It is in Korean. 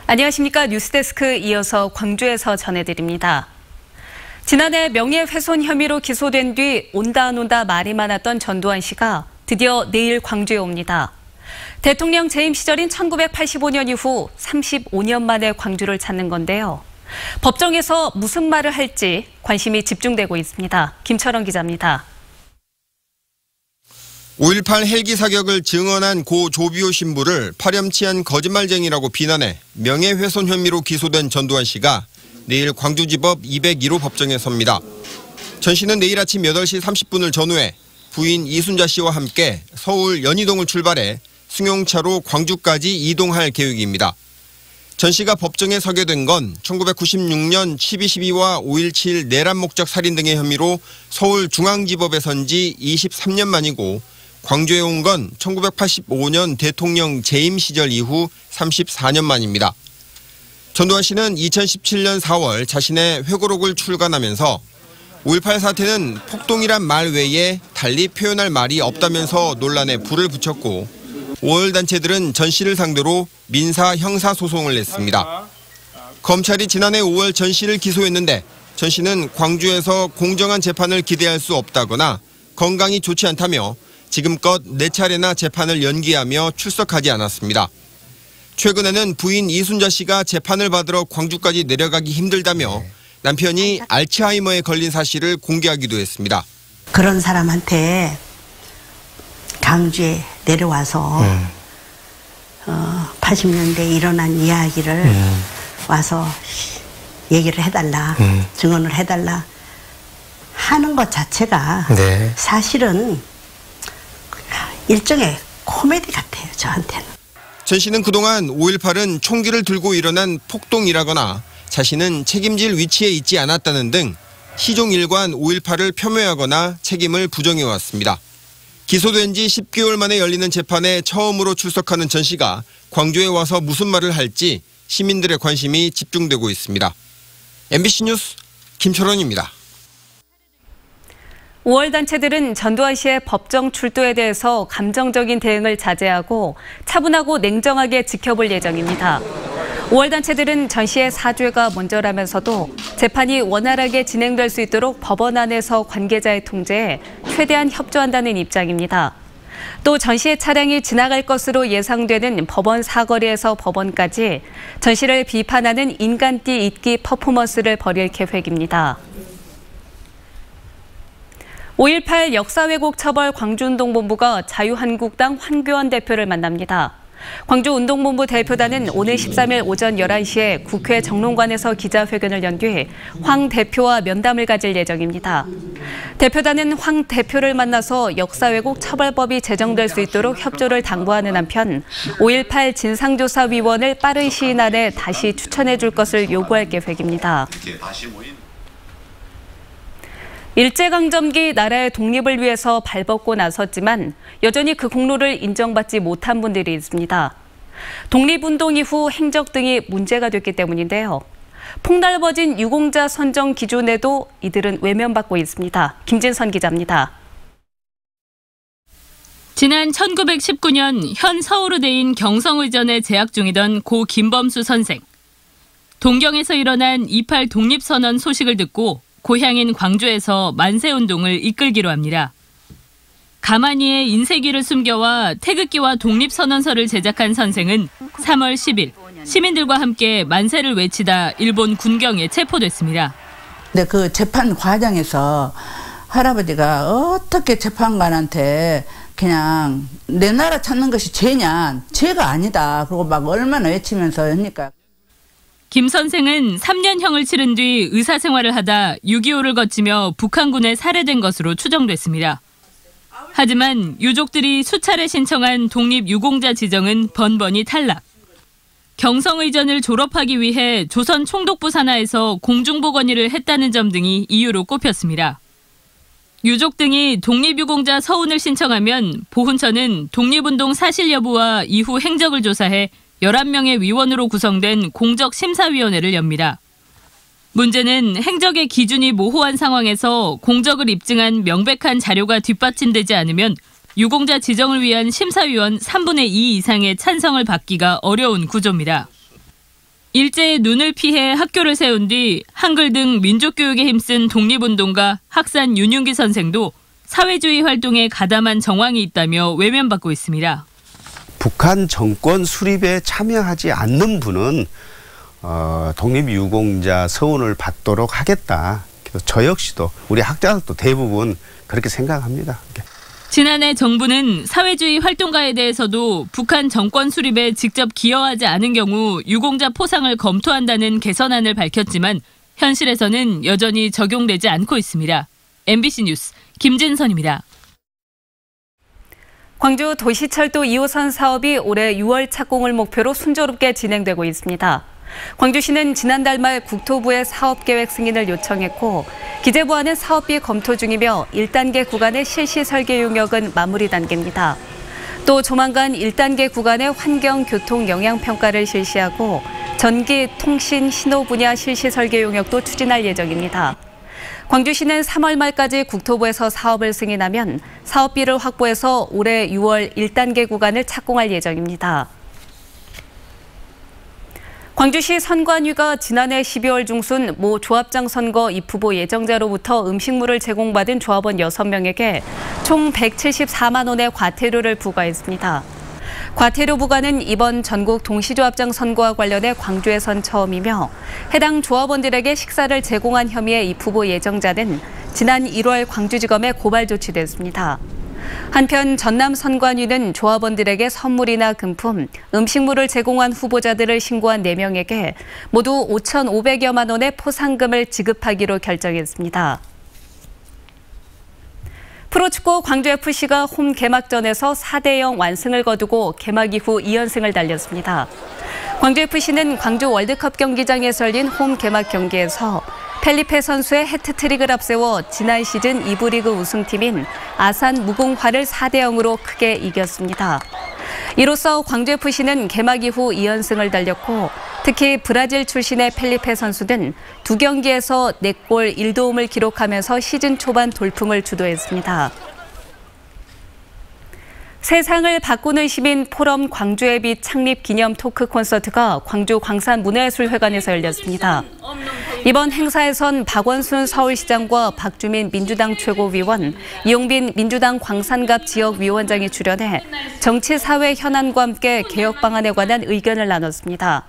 안녕하십니까. 뉴스데스크 이어서 광주에서 전해드립니다. 지난해 명예훼손 혐의로 기소된 뒤 온다 안 온다 말이 많았던 전두환 씨가 드디어 내일 광주에 옵니다. 대통령 재임 시절인 1985년 이후 35년 만에 광주를 찾는 건데요. 법정에서 무슨 말을 할지 관심이 집중되고 있습니다. 김철원 기자입니다. 5.18 헬기 사격을 증언한 고 조비오 신부를 파렴치한 거짓말쟁이라고 비난해 명예훼손 혐의로 기소된 전두환 씨가 내일 광주지법 201호 법정에 섭니다. 전 씨는 내일 아침 8시 30분을 전후해 부인 이순자 씨와 함께 서울 연희동을 출발해 승용차로 광주까지 이동할 계획입니다. 전 씨가 법정에 서게 된 건 1996년 12.12와 5.17 내란 목적 살인 등의 혐의로 서울중앙지법에 선 지 23년 만이고 광주에 온 건 1985년 대통령 재임 시절 이후 34년 만입니다. 전두환 씨는 2017년 4월 자신의 회고록을 출간하면서 5.18 사태는 폭동이란 말 외에 달리 표현할 말이 없다면서 논란에 불을 붙였고 5월 단체들은 전 씨를 상대로 민사 형사 소송을 냈습니다. 검찰이 지난해 5월 전 씨를 기소했는데 전 씨는 광주에서 공정한 재판을 기대할 수 없다거나 건강이 좋지 않다며 지금껏 4차례나 재판을 연기하며 출석하지 않았습니다. 최근에는 부인 이순자 씨가 재판을 받으러 광주까지 내려가기 힘들다며 남편이 알츠하이머에 걸린 사실을 공개하기도 했습니다. 그런 사람한테 광주에 내려와서 80년대에 일어난 이야기를 와서 얘기를 해달라, 증언을 해달라 하는 것 자체가 사실은 일종의 코미디 같아요, 저한테는. 전 씨는 그동안 5.18은 총기를 들고 일어난 폭동이라거나 자신은 책임질 위치에 있지 않았다는 등 시종일관 5.18을 폄훼하거나 책임을 부정해왔습니다. 기소된 지 10개월 만에 열리는 재판에 처음으로 출석하는 전 씨가 광주에 와서 무슨 말을 할지 시민들의 관심이 집중되고 있습니다. MBC 뉴스 김철원입니다. 5월 단체들은 전두환 씨의 법정 출두에 대해서 감정적인 대응을 자제하고 차분하고 냉정하게 지켜볼 예정입니다. 5월 단체들은 전 씨의 사죄가 먼저라면서도 재판이 원활하게 진행될 수 있도록 법원 안에서 관계자의 통제에 최대한 협조한다는 입장입니다. 또 전 씨의 차량이 지나갈 것으로 예상되는 법원 사거리에서 법원까지 전 씨를 비판하는 인간띠 잇기 퍼포먼스를 벌일 계획입니다. 5.18 역사왜곡 처벌 광주운동본부가 자유한국당 황교안 대표를 만납니다. 광주운동본부 대표단은 오늘 13일 오전 11시에 국회 정론관에서 기자회견을 연 뒤 황 대표와 면담을 가질 예정입니다. 대표단은 황 대표를 만나서 역사왜곡 처벌법이 제정될 수 있도록 협조를 당부하는 한편 5.18 진상조사위원을 빠른 시일 안에 다시 추천해 줄 것을 요구할 계획입니다. 일제강점기 나라의 독립을 위해서 발벗고 나섰지만 여전히 그 공로를 인정받지 못한 분들이 있습니다. 독립운동 이후 행적 등이 문제가 됐기 때문인데요. 폭넓어진 유공자 선정 기준에도 이들은 외면받고 있습니다. 김진선 기자입니다. 지난 1919년 현 서울의대인 경성의전에 재학 중이던 고 김범수 선생. 동경에서 일어난 28 독립선언 소식을 듣고 고향인 광주에서 만세운동을 이끌기로 합니다. 가만히에 인쇄기를 숨겨와 태극기와 독립선언서를 제작한 선생은 3월 10일 시민들과 함께 만세를 외치다 일본 군경에 체포됐습니다. 근데 그 재판 과정에서 할아버지가 어떻게 재판관한테 그냥 내 나라 찾는 것이 죄냐, 죄가 아니다. 그리고 막 얼마나 외치면서 하니까. 김 선생은 3년형을 치른 뒤 의사생활을 하다 6.25를 거치며 북한군에 살해된 것으로 추정됐습니다. 하지만 유족들이 수차례 신청한 독립유공자 지정은 번번이 탈락. 경성의전을 졸업하기 위해 조선 총독부 산하에서 공중보건의를 했다는 점 등이 이유로 꼽혔습니다. 유족 등이 독립유공자 서운을 신청하면 보훈처는 독립운동 사실 여부와 이후 행적을 조사해 11명의 위원으로 구성된 공적심사위원회를 엽니다. 문제는 행적의 기준이 모호한 상황에서 공적을 입증한 명백한 자료가 뒷받침되지 않으면 유공자 지정을 위한 심사위원 3분의 2 이상의 찬성을 받기가 어려운 구조입니다. 일제의 눈을 피해 학교를 세운 뒤 한글 등 민족교육에 힘쓴 독립운동가 학산 윤윤기 선생도 사회주의 활동에 가담한 정황이 있다며 외면받고 있습니다. 북한 정권 수립에 참여하지 않는 분은 독립유공자 서훈을 받도록 하겠다. 저 역시도 우리 학자들도 대부분 그렇게 생각합니다. 지난해 정부는 사회주의 활동가에 대해서도 북한 정권 수립에 직접 기여하지 않은 경우 유공자 포상을 검토한다는 개선안을 밝혔지만 현실에서는 여전히 적용되지 않고 있습니다. MBC 뉴스 김진선입니다. 광주 도시철도 2호선 사업이 올해 6월 착공을 목표로 순조롭게 진행되고 있습니다. 광주시는 지난달 말 국토부에 사업계획 승인을 요청했고 기재부와는 사업비 검토 중이며 1단계 구간의 실시 설계 용역은 마무리 단계입니다. 또 조만간 1단계 구간의 환경, 교통 영향평가를 실시하고 전기, 통신, 신호 분야 실시 설계 용역도 추진할 예정입니다. 광주시는 3월 말까지 국토부에서 사업을 승인하면 사업비를 확보해서 올해 6월 1단계 구간을 착공할 예정입니다. 광주시 선관위가 지난해 12월 중순 모 조합장 선거 입후보 예정자로부터 음식물을 제공받은 조합원 6명에게 총 174만 원의 과태료를 부과했습니다. 과태료 부과는 이번 전국 동시조합장 선거와 관련해 광주에선 처음이며 해당 조합원들에게 식사를 제공한 혐의의 입후보 예정자는 지난 1월 광주지검에 고발 조치됐습니다. 한편 전남 선관위는 조합원들에게 선물이나 금품, 음식물을 제공한 후보자들을 신고한 4명에게 모두 5,500여만 원의 포상금을 지급하기로 결정했습니다. 프로축구 광주FC가 홈 개막전에서 4대0 완승을 거두고 개막 이후 2연승을 달렸습니다. 광주FC는 광주 월드컵 경기장에서 열린 홈 개막 경기에서 펠리페 선수의 해트트릭을 앞세워 지난 시즌 2부 리그 우승팀인 아산 무궁화를 4대0으로 크게 이겼습니다. 이로써 광주FC는 개막 이후 2연승을 달렸고 특히 브라질 출신의 펠리페 선수는 2경기에서 4골 1도움을 기록하면서 시즌 초반 돌풍을 주도했습니다. 세상을 바꾸는 시민 포럼 광주의 빛 창립 기념 토크 콘서트가 광주 광산문화예술회관에서 열렸습니다. 이번 행사에선 박원순 서울시장과 박주민 민주당 최고위원, 이용빈 민주당 광산갑 지역위원장이 출연해 정치 사회 현안과 함께 개혁 방안에 관한 의견을 나눴습니다.